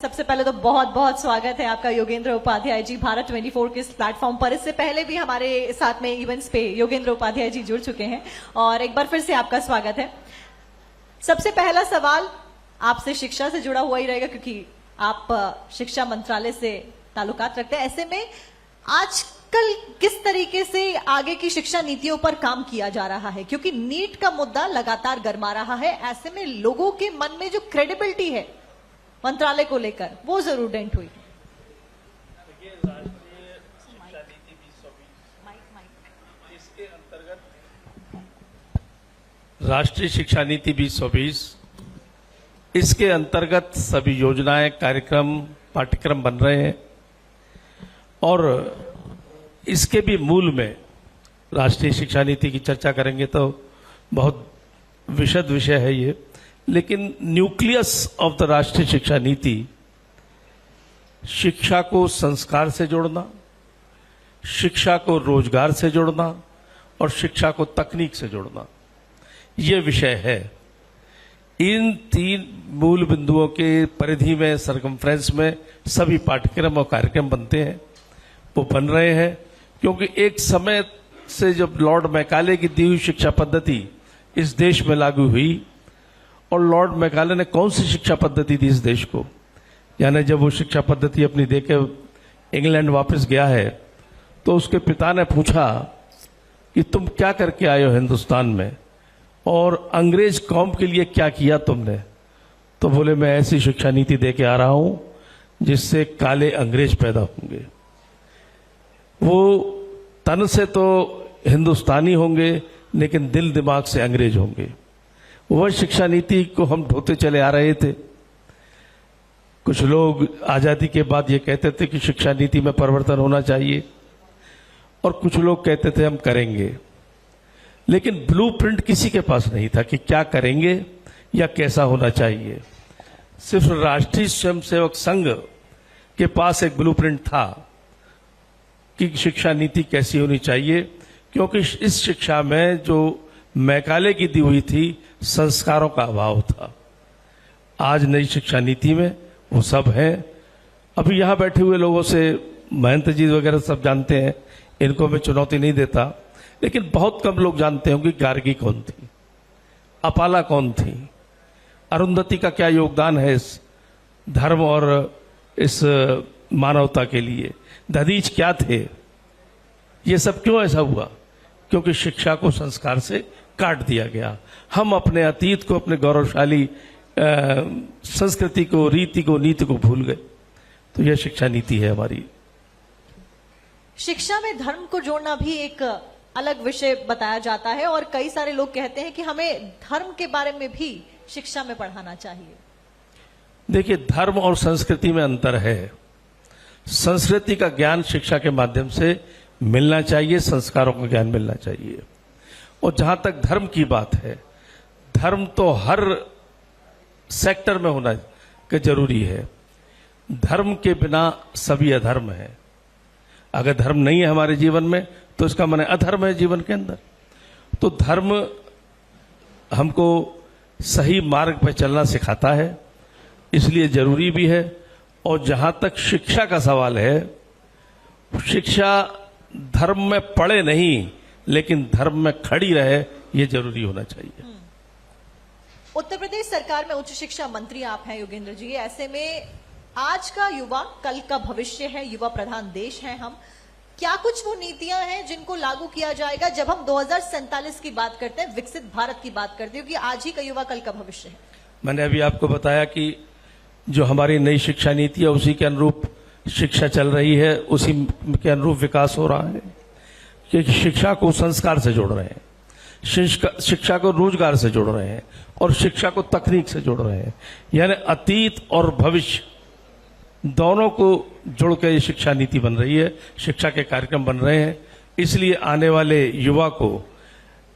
सबसे पहले तो बहुत बहुत स्वागत है आपका योगेंद्र उपाध्याय जी भारत 24 के इस प्लेटफॉर्म पर। इससे पहले भी हमारे साथ में इवेंट्स पे योगेंद्र उपाध्याय जी जुड़ चुके हैं और एक बार फिर से आपका स्वागत है। सबसे पहला सवाल आपसे शिक्षा से जुड़ा हुआ ही रहेगा क्योंकि आप शिक्षा मंत्रालय से ताल्लुकात रखते हैं। ऐसे में आजकल किस तरीके से आगे की शिक्षा नीतियों पर काम किया जा रहा है, क्योंकि नीट का मुद्दा लगातार गरमा रहा है। ऐसे में लोगों के मन में जो क्रेडिबिलिटी है मंत्रालय को लेकर वो जरूर डेंट हुई। राष्ट्रीय शिक्षा नीति 2020 इसके अंतर्गत सभी योजनाएं, कार्यक्रम, पाठ्यक्रम बन रहे हैं और इसके भी मूल में राष्ट्रीय शिक्षा नीति की चर्चा करेंगे तो बहुत विशद विषय है ये, लेकिन न्यूक्लियस ऑफ द राष्ट्रीय शिक्षा नीति शिक्षा को संस्कार से जोड़ना, शिक्षा को रोजगार से जोड़ना और शिक्षा को तकनीक से जोड़ना, ये विषय है। इन तीन मूल बिंदुओं के परिधि में, सरकमफ्रेंस में सभी पाठ्यक्रम और कार्यक्रम बनते हैं, वो बन रहे हैं। क्योंकि एक समय से जब लॉर्ड मैकाले की दी हुई शिक्षा पद्धति इस देश में लागू हुई, और लॉर्ड मैकाले ने कौन सी शिक्षा पद्धति दी इस देश को, यानी जब वो शिक्षा पद्धति अपनी देके इंग्लैंड वापस गया है तो उसके पिता ने पूछा कि तुम क्या करके आए हो हिंदुस्तान में और अंग्रेज कौम के लिए क्या किया तुमने। तो बोले मैं ऐसी शिक्षा नीति देके आ रहा हूं जिससे काले अंग्रेज पैदा होंगे, वो तन से तो हिंदुस्तानी होंगे लेकिन दिल दिमाग से अंग्रेज होंगे। वह शिक्षा नीति को हम ढोते चले आ रहे थे। कुछ लोग आजादी के बाद ये कहते थे कि शिक्षा नीति में परिवर्तन होना चाहिए और कुछ लोग कहते थे हम करेंगे, लेकिन ब्लूप्रिंट किसी के पास नहीं था कि क्या करेंगे या कैसा होना चाहिए। सिर्फ राष्ट्रीय स्वयंसेवक संघ के पास एक ब्लूप्रिंट था कि शिक्षा नीति कैसी होनी चाहिए, क्योंकि इस शिक्षा में जो मैकाले की दी हुई थी संस्कारों का अभाव था। आज नई शिक्षा नीति में वो सब है। अभी यहां बैठे हुए लोगों से महंत जी वगैरह सब जानते हैं, इनको मैं चुनौती नहीं देता, लेकिन बहुत कम लोग जानते होंगे गार्गी कौन थी, अपाला कौन थी, अरुंधति का क्या योगदान है इस धर्म और इस मानवता के लिए, दधीच क्या थे। ये सब क्यों ऐसा हुआ? क्योंकि शिक्षा को संस्कार से काट दिया गया। हम अपने अतीत को, अपने गौरवशाली संस्कृति को, रीति को, नीति को भूल गए। तो यह शिक्षा नीति है हमारी। शिक्षा में धर्म को जोड़ना भी एक अलग विषय बताया जाता है और कई सारे लोग कहते हैं कि हमें धर्म के बारे में भी शिक्षा में पढ़ाना चाहिए। देखिए, धर्म और संस्कृति में अंतर है। संस्कृति का ज्ञान शिक्षा के माध्यम से मिलना चाहिए, संस्कारों का ज्ञान मिलना चाहिए। और जहां तक धर्म की बात है, धर्म तो हर सेक्टर में होना जरूरी है। धर्म के बिना सभी अधर्म है। अगर धर्म नहीं है हमारे जीवन में तो इसका माने अधर्म है जीवन के अंदर। तो धर्म हमको सही मार्ग पर चलना सिखाता है, इसलिए जरूरी भी है। और जहां तक शिक्षा का सवाल है, शिक्षा धर्म में पड़े नहीं लेकिन धर्म में खड़ी रहे, ये जरूरी होना चाहिए। उत्तर प्रदेश सरकार में उच्च शिक्षा मंत्री आप हैं योगेंद्र जी। ऐसे में आज का युवा कल का भविष्य है, युवा प्रधान देश है हम। क्या कुछ वो नीतियां हैं जिनको लागू किया जाएगा जब हम 2047 की बात करते हैं, विकसित भारत की बात करते हैं, क्योंकि आज ही का युवा कल का भविष्य है। मैंने अभी आपको बताया कि जो हमारी नई शिक्षा नीति है उसी के अनुरूप शिक्षा चल रही है, उसी के अनुरूप विकास हो रहा है कि शिक्षा को संस्कार से जोड़ रहे हैं, शिक्षा को रोजगार से जोड़ रहे हैं और शिक्षा को तकनीक से जोड़ रहे हैं। यानी अतीत और भविष्य दोनों को जोड़ के ये शिक्षा नीति बन रही है, शिक्षा के कार्यक्रम बन रहे हैं। इसलिए आने वाले युवा को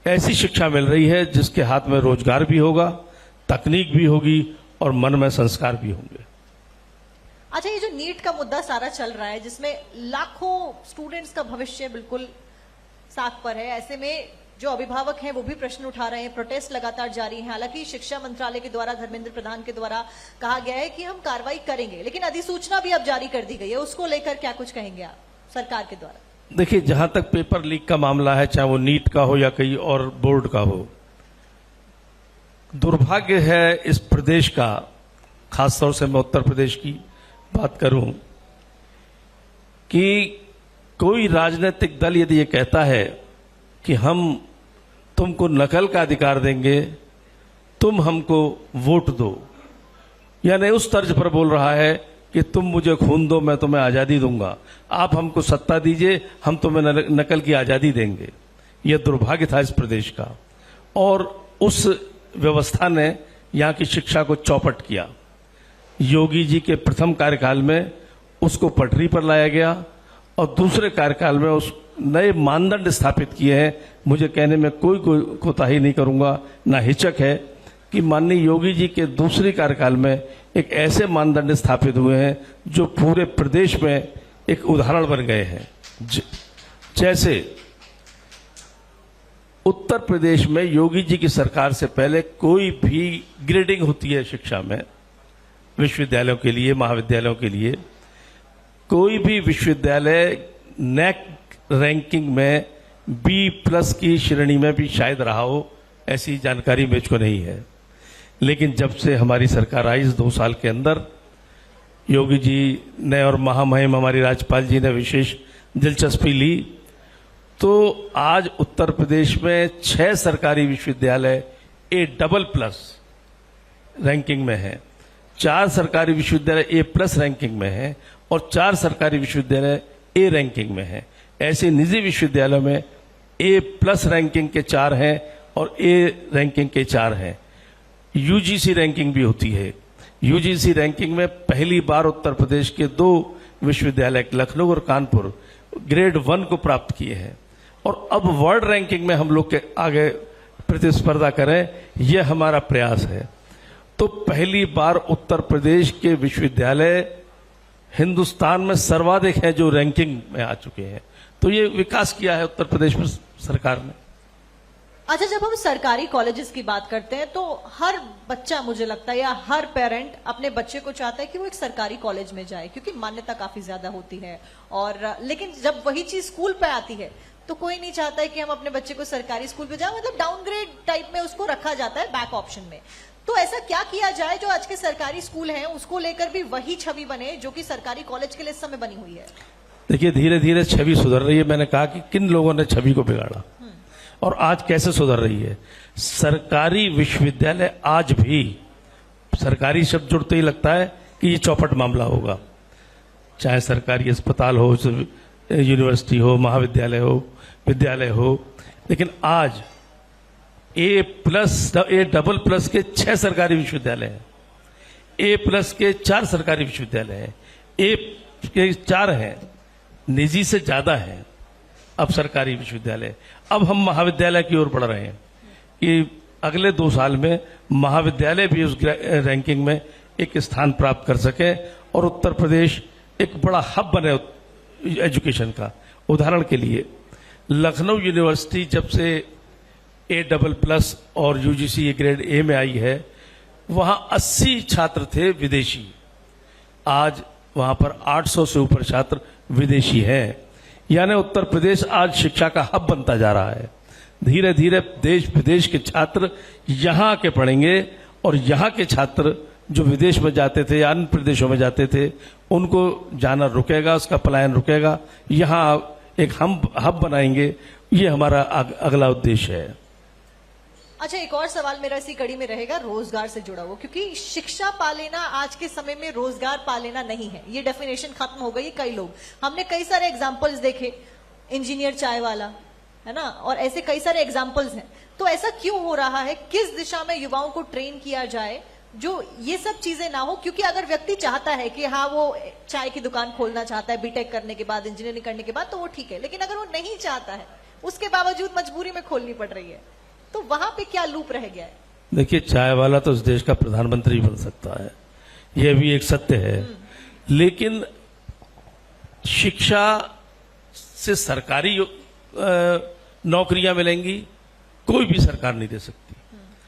ऐसी शिक्षा मिल रही है जिसके हाथ में रोजगार भी होगा, तकनीक भी होगी और मन में संस्कार भी होंगे। अच्छा, ये जो नीट का मुद्दा सारा चल रहा है जिसमें लाखों स्टूडेंट्स का भविष्य बिल्कुल साख पर है, ऐसे में जो अभिभावक हैं वो भी प्रश्न उठा रहे हैं, प्रोटेस्ट लगातार जारी है। हालांकि शिक्षा मंत्रालय के द्वारा, धर्मेंद्र प्रधान के द्वारा कहा गया है कि हम कार्रवाई करेंगे, लेकिन अधिसूचना भी अब जारी कर दी गई है। उसको लेकर क्या कुछ कहेंगे आप सरकार के द्वारा? देखिए, जहां तक पेपर लीक का मामला है, चाहे वो नीट का हो या कहीं और बोर्ड का हो, दुर्भाग्य है इस प्रदेश का, खासतौर से मैं उत्तर प्रदेश की बात करूं, कि कोई राजनीतिक दल यदि ये कहता है कि हम तुमको नकल का अधिकार देंगे, तुम हमको वोट दो, यानी उस तर्ज पर बोल रहा है कि तुम मुझे खून दो, मैं तुम्हें आजादी दूंगा, आप हमको सत्ता दीजिए, हम तुम्हें नकल की आजादी देंगे। यह दुर्भाग्य था इस प्रदेश का, और उस व्यवस्था ने यहां की शिक्षा को चौपट किया। योगी जी के प्रथम कार्यकाल में उसको पटरी पर लाया गया और दूसरे कार्यकाल में उस नए मानदंड स्थापित किए हैं। मुझे कहने में कोई कोताही नहीं करूंगा, ना हिचक है, कि माननीय योगी जी के दूसरे कार्यकाल में एक ऐसे मानदंड स्थापित हुए हैं जो पूरे प्रदेश में एक उदाहरण बन गए हैं। जैसे उत्तर प्रदेश में योगी जी की सरकार से पहले कोई भी ग्रेडिंग होती है शिक्षा में, विश्वविद्यालयों के लिए, महाविद्यालयों के लिए, कोई भी विश्वविद्यालय नेक रैंकिंग में B+ की श्रेणी में भी शायद रहा हो, ऐसी जानकारी मुझको नहीं है। लेकिन जब से हमारी सरकार आई, इस 2 साल के अंदर योगी जी ने और महामहिम हमारी राज्यपाल जी ने विशेष दिलचस्पी ली, तो आज उत्तर प्रदेश में 6 सरकारी विश्वविद्यालय A++ रैंकिंग में हैं, 4 सरकारी विश्वविद्यालय A+ रैंकिंग में हैं और 4 सरकारी विश्वविद्यालय A रैंकिंग में हैं। ऐसे निजी विश्वविद्यालयों में A+ रैंकिंग के 4 हैं और A रैंकिंग के 4 हैं। UGC रैंकिंग भी होती है। UGC रैंकिंग में पहली बार उत्तर प्रदेश के 2 विश्वविद्यालय, लखनऊ और कानपुर, ग्रेड 1 को प्राप्त किए हैं, और अब वर्ल्ड रैंकिंग में हम लोग के आगे प्रतिस्पर्धा करें, यह हमारा प्रयास है। तो पहली बार उत्तर प्रदेश के विश्वविद्यालय हिंदुस्तान में सर्वाधिक हैं जो रैंकिंग में आ चुके हैं। तो ये विकास किया है उत्तर प्रदेश में सरकार ने। अच्छा, जब हम सरकारी कॉलेजेस की बात करते हैं तो हर बच्चा, मुझे लगता है, या हर पेरेंट अपने बच्चे को चाहता है कि वो एक सरकारी कॉलेज में जाए, क्योंकि मान्यता काफी ज्यादा होती है। और लेकिन जब वही चीज स्कूल पे आती है तो कोई नहीं चाहता है कि हम अपने बच्चे को सरकारी स्कूल पे जाए, मतलब डाउनग्रेड टाइप में उसको रखा जाता है बैक ऑप्शन में। तो ऐसा क्या किया जाए जो आज के सरकारी स्कूल हैं उसको लेकर भी वही छवि बने जो कि सरकारी कॉलेज के लिए इस समय बनी हुई है? देखिए, धीरे धीरे छवि सुधर रही है। मैंने कहा कि किन लोगों ने छवि को बिगाड़ा और आज कैसे सुधर रही है। सरकारी विश्वविद्यालय आज भी, सरकारी शब्द जुड़ते ही लगता है कि ये चौपट मामला होगा, चाहे सरकारी अस्पताल हो, यूनिवर्सिटी हो, महाविद्यालय हो, विद्यालय हो, लेकिन आज A++ के 6 सरकारी विश्वविद्यालय हैं, A+ के 4 सरकारी विश्वविद्यालय हैं, A के 4 हैं, निजी से ज्यादा हैं अब सरकारी विश्वविद्यालय। अब हम महाविद्यालय की ओर बढ़ रहे हैं कि अगले 2 साल में महाविद्यालय भी उस रैंकिंग में एक स्थान प्राप्त कर सके और उत्तर प्रदेश एक बड़ा हब बने एजुकेशन का। उदाहरण के लिए, लखनऊ यूनिवर्सिटी जब से A++ और UGC ग्रेड A में आई है, वहां 80 छात्र थे विदेशी, आज वहां पर 800 से ऊपर छात्र विदेशी हैं। यानी उत्तर प्रदेश आज शिक्षा का हब बनता जा रहा है। धीरे धीरे देश विदेश के छात्र यहां आके पढ़ेंगे और यहां के छात्र जो विदेश में जाते थे या अन्य प्रदेशों में जाते थे, उनको जाना रुकेगा, उसका पलायन रुकेगा। यहां एक हम हब बनाएंगे, ये हमारा अगला उद्देश्य है। अच्छा, एक और सवाल मेरा इसी कड़ी में रहेगा, रोजगार से जुड़ा हुआ, क्योंकि शिक्षा पा लेना आज के समय में रोजगार पा लेना नहीं है, ये डेफिनेशन खत्म हो गई। कई लोग, हमने कई सारे एग्जांपल्स देखे, इंजीनियर चाय वाला है ना, और ऐसे कई सारे एग्जांपल्स हैं। तो ऐसा क्यों हो रहा है? किस दिशा में युवाओं को ट्रेन किया जाए जो ये सब चीजें ना हो? क्योंकि अगर व्यक्ति चाहता है कि हाँ वो चाय की दुकान खोलना चाहता है बीटेक करने के बाद, इंजीनियरिंग करने के बाद, तो वो ठीक है, लेकिन अगर वो नहीं चाहता है, उसके बावजूद मजबूरी में खोलनी पड़ रही है, तो वहां पे क्या लूप रह गया है? देखिए, चाय वाला तो इस देश का प्रधानमंत्री बन सकता है, यह भी एक सत्य है, लेकिन शिक्षा से सरकारी नौकरियां मिलेंगी कोई भी सरकार नहीं दे सकती।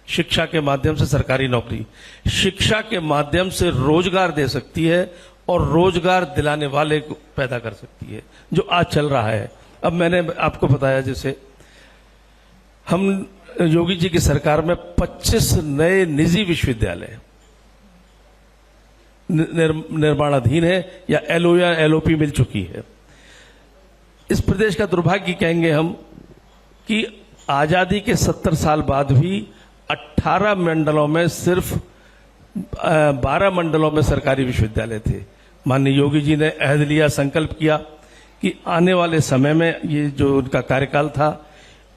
शिक्षा के माध्यम से सरकारी नौकरी, शिक्षा के माध्यम से रोजगार दे सकती है और रोजगार दिलाने वाले को पैदा कर सकती है, जो आज चल रहा है। अब मैंने आपको बताया, जैसे हम योगी जी की सरकार में 25 नए निजी विश्वविद्यालय निर्माणाधीन है या एलओ या एलओपी मिल चुकी है। इस प्रदेश का दुर्भाग्य कहेंगे हम कि आजादी के 70 साल बाद भी 18 मंडलों में सिर्फ 12 मंडलों में सरकारी विश्वविद्यालय थे। माननीय योगी जी ने अहद लिया, संकल्प किया कि आने वाले समय में, ये जो उनका कार्यकाल था,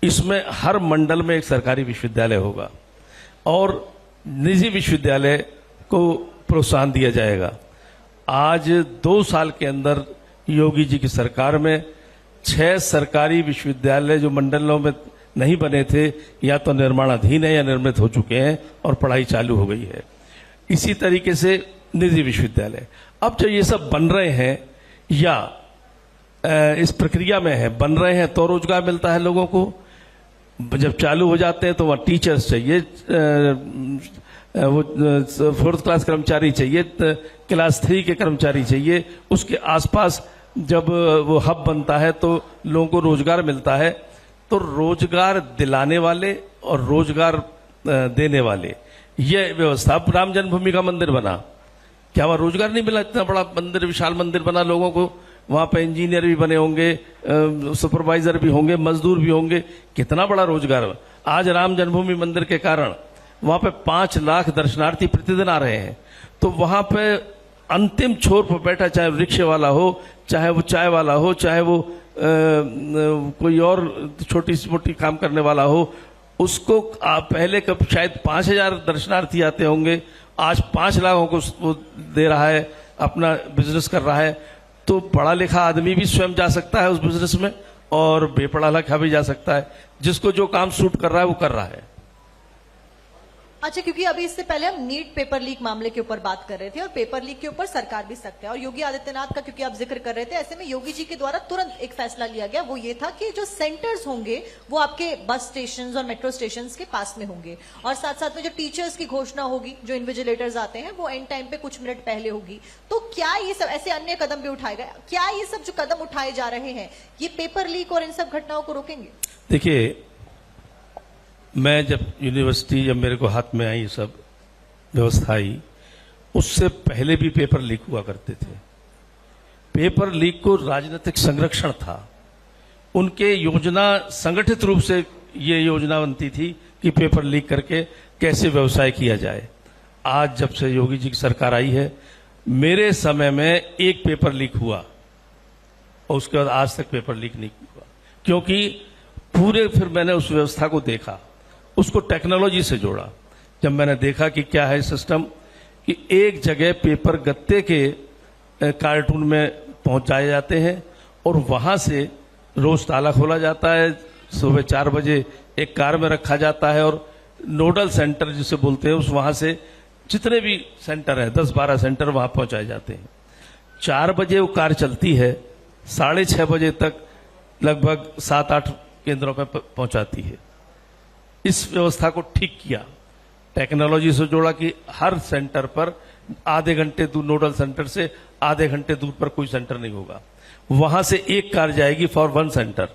इसमें हर मंडल में एक सरकारी विश्वविद्यालय होगा और निजी विश्वविद्यालय को प्रोत्साहन दिया जाएगा। आज 2 साल के अंदर योगी जी की सरकार में 6 सरकारी विश्वविद्यालय जो मंडलों में नहीं बने थे, या तो निर्माणाधीन है या निर्मित हो चुके हैं और पढ़ाई चालू हो गई है। इसी तरीके से निजी विश्वविद्यालय अब जो ये सब बन रहे हैं या इस प्रक्रिया में है, बन रहे हैं, तो रोजगार मिलता है लोगों को। जब चालू हो जाते हैं तो वहाँ टीचर्स चाहिए, वो 4th क्लास कर्मचारी चाहिए, क्लास 3 के कर्मचारी चाहिए। उसके आसपास जब वो हब बनता है तो लोगों को रोजगार मिलता है। तो रोजगार दिलाने वाले और रोजगार देने वाले, ये व्यवस्था। राम जन्मभूमि का मंदिर बना, क्या वहां रोजगार नहीं मिला? इतना बड़ा मंदिर, विशाल मंदिर बना लोगों को, वहां पे इंजीनियर भी बने होंगे, सुपरवाइजर भी होंगे, मजदूर भी होंगे, कितना बड़ा रोजगार। आज राम जन्मभूमि मंदिर के कारण वहां पे 5 लाख दर्शनार्थी प्रतिदिन आ रहे हैं। तो वहां पे अंतिम छोर पर बैठा, चाहे रिक्शे वाला हो, चाहे वो चाय वाला हो, चाहे वो कोई और छोटी सी मोटी काम करने वाला हो, उसको पहले कब शायद 5,000 दर्शनार्थी आते होंगे, आज 5 लाखों को वो दे रहा है, अपना बिजनेस कर रहा है। तो पढ़ा लिखा आदमी भी स्वयं जा सकता है उस बिजनेस में और बेपढ़ा लिखा भी जा सकता है। जिसको जो काम सूट कर रहा है वो कर रहा है। अच्छा, क्योंकि अभी इससे पहले हम नीट पेपर लीक मामले के ऊपर बात कर रहे थे और पेपर लीक के ऊपर सरकार भी सख्त है, और योगी आदित्यनाथ का क्योंकि आप जिक्र कर रहे थे, ऐसे में योगी जी के द्वारा तुरंत एक फैसला लिया गया। वो ये था कि जो सेंटर्स होंगे वो आपके बस स्टेशन और मेट्रो स्टेशन के पास में होंगे, और साथ साथ में जो टीचर्स की घोषणा होगी, जो इन्विजिलेटर्स आते हैं, वो एंड टाइम पे कुछ मिनट पहले होगी। तो क्या ये सब ऐसे अन्य कदम भी उठाए गए? क्या ये सब जो कदम उठाए जा रहे हैं ये पेपर लीक और इन सब घटनाओं को रोकेंगे? देखिए, मैं जब यूनिवर्सिटी, जब मेरे को हाथ में आई सब व्यवस्था आई, उससे पहले भी पेपर लीक हुआ करते थे। पेपर लीक को राजनीतिक संरक्षण था। उनके योजना, संगठित रूप से ये योजना बनती थी कि पेपर लीक करके कैसे व्यवसाय किया जाए। आज जब से योगी जी की सरकार आई है, मेरे समय में एक पेपर लीक हुआ और उसके बाद आज तक पेपर लीक नहीं हुआ, क्योंकि फिर मैंने उस व्यवस्था को देखा, उसको टेक्नोलॉजी से जोड़ा। जब मैंने देखा कि क्या है सिस्टम, कि एक जगह पेपर गत्ते के कार्टून में पहुंचाए जाते हैं और वहां से रोज ताला खोला जाता है, सुबह 4 बजे एक कार में रखा जाता है और नोडल सेंटर जिसे बोलते हैं, उस वहां से जितने भी सेंटर है, 10-12 सेंटर, वहां पहुंचाए जाते हैं। 4 बजे वो कार चलती है, 6:30 बजे तक लगभग 7-8 केंद्रों पर पहुंचाती है। इस व्यवस्था को ठीक किया, टेक्नोलॉजी से जोड़ा कि हर सेंटर पर आधे घंटे दूर, नोडल सेंटर से आधे घंटे दूर पर कोई सेंटर नहीं होगा, वहां से एक कार जाएगी फॉर 1 सेंटर।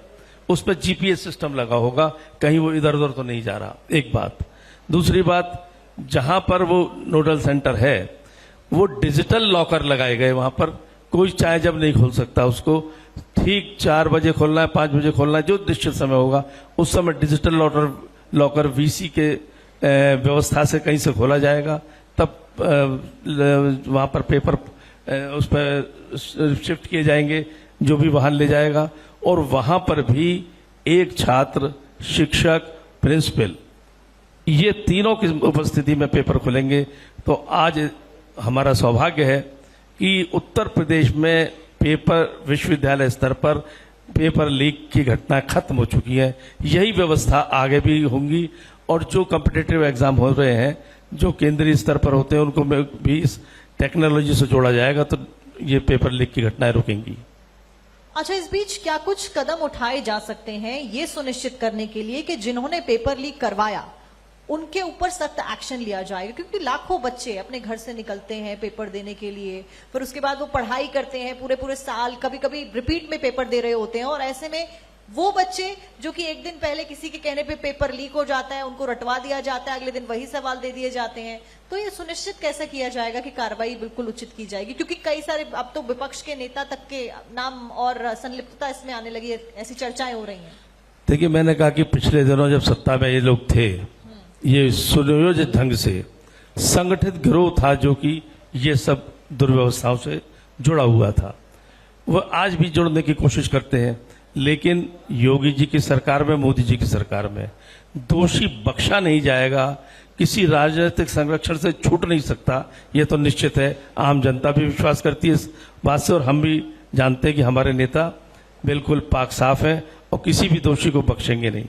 उस पर जीपीएस सिस्टम लगा होगा, कहीं वो इधर उधर तो नहीं जा रहा। एक बात। दूसरी बात, जहां पर वो नोडल सेंटर है वो डिजिटल लॉकर लगाए गए, वहां पर कोई चाहे जब नहीं खोल सकता उसको। ठीक 4 बजे खोलना है, 5 बजे खोलना है, जो निश्चित समय होगा उस समय डिजिटल लॉकर वीसी के व्यवस्था से कहीं से खोला जाएगा, तब वहां पर पेपर उस पर शिफ्ट किए जाएंगे, जो भी वाहन ले जाएगा। और वहां पर भी एक छात्र, शिक्षक, प्रिंसिपल, ये तीनों की उपस्थिति में पेपर खुलेंगे। तो आज हमारा सौभाग्य है कि उत्तर प्रदेश में पेपर, विश्वविद्यालय स्तर पर पेपर लीक की घटना खत्म हो चुकी है। यही व्यवस्था आगे भी होंगी, और जो कॉम्पिटिटिव एग्जाम हो रहे हैं, जो केंद्रीय स्तर पर होते हैं, उनको भी इस टेक्नोलॉजी से जोड़ा जाएगा, तो ये पेपर लीक की घटनाएं रुकेंगी। अच्छा, इस बीच क्या कुछ कदम उठाए जा सकते हैं ये सुनिश्चित करने के लिए कि जिन्होंने पेपर लीक करवाया उनके ऊपर सख्त एक्शन लिया जाएगा? क्योंकि लाखों बच्चे अपने घर से निकलते हैं पेपर देने के लिए, फिर उसके बाद वो पढ़ाई करते हैं पूरे पूरे साल, कभी कभी रिपीट में पेपर दे रहे होते हैं, और ऐसे में वो बच्चे जो कि एक दिन पहले किसी के कहने पे पेपर लीक हो जाता है, उनको रटवा दिया जाता है, अगले दिन वही सवाल दे दिए जाते हैं। तो ये सुनिश्चित कैसे किया जाएगा कि कार्रवाई बिल्कुल उचित की जाएगी? क्योंकि कई सारे अब तो विपक्ष के नेता तक के नाम और संलिप्तता इसमें आने लगी है, ऐसी चर्चाएं हो रही हैं। देखिए, मैंने कहा कि पिछले दिनों जब सत्ता में ये लोग थे, ये सुनियोजित ढंग से संगठित गिरोह था जो कि ये सब दुर्व्यवस्थाओं से जुड़ा हुआ था। वह आज भी जुड़ने की कोशिश करते हैं, लेकिन योगी जी की सरकार में, मोदी जी की सरकार में दोषी बख्शा नहीं जाएगा, किसी राजनीतिक संरक्षण से छूट नहीं सकता, यह तो निश्चित है। आम जनता भी विश्वास करती है इस बात से, और हम भी जानते हैं कि हमारे नेता बिल्कुल पाक साफ हैं और किसी भी दोषी को बख्शेंगे नहीं।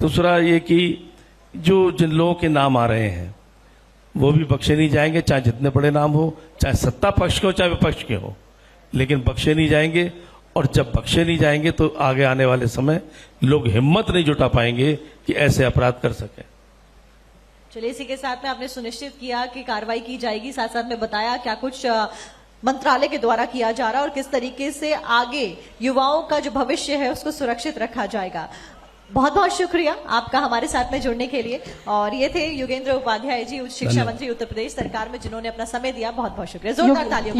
दूसरा ये कि जो जिन लोगों के नाम आ रहे हैं वो भी बख्शे नहीं जाएंगे, चाहे जितने बड़े नाम हो, चाहे सत्ता पक्ष के हो चाहे विपक्ष के हो, लेकिन बख्शे नहीं जाएंगे। और जब बख्शे नहीं जाएंगे तो आगे आने वाले समय लोग हिम्मत नहीं जुटा पाएंगे कि ऐसे अपराध कर सकें। चलिए, इसी के साथ में आपने सुनिश्चित किया कि कार्रवाई की जाएगी, साथ साथ में बताया क्या कुछ मंत्रालय के द्वारा किया जा रहा है और किस तरीके से आगे युवाओं का जो भविष्य है उसको सुरक्षित रखा जाएगा। बहुत बहुत शुक्रिया आपका हमारे साथ में जुड़ने के लिए। और ये थे योगेंद्र उपाध्याय जी, उच्च शिक्षा मंत्री उत्तर प्रदेश सरकार में, जिन्होंने अपना समय दिया। बहुत बहुत शुक्रिया, जोरदार तालियों।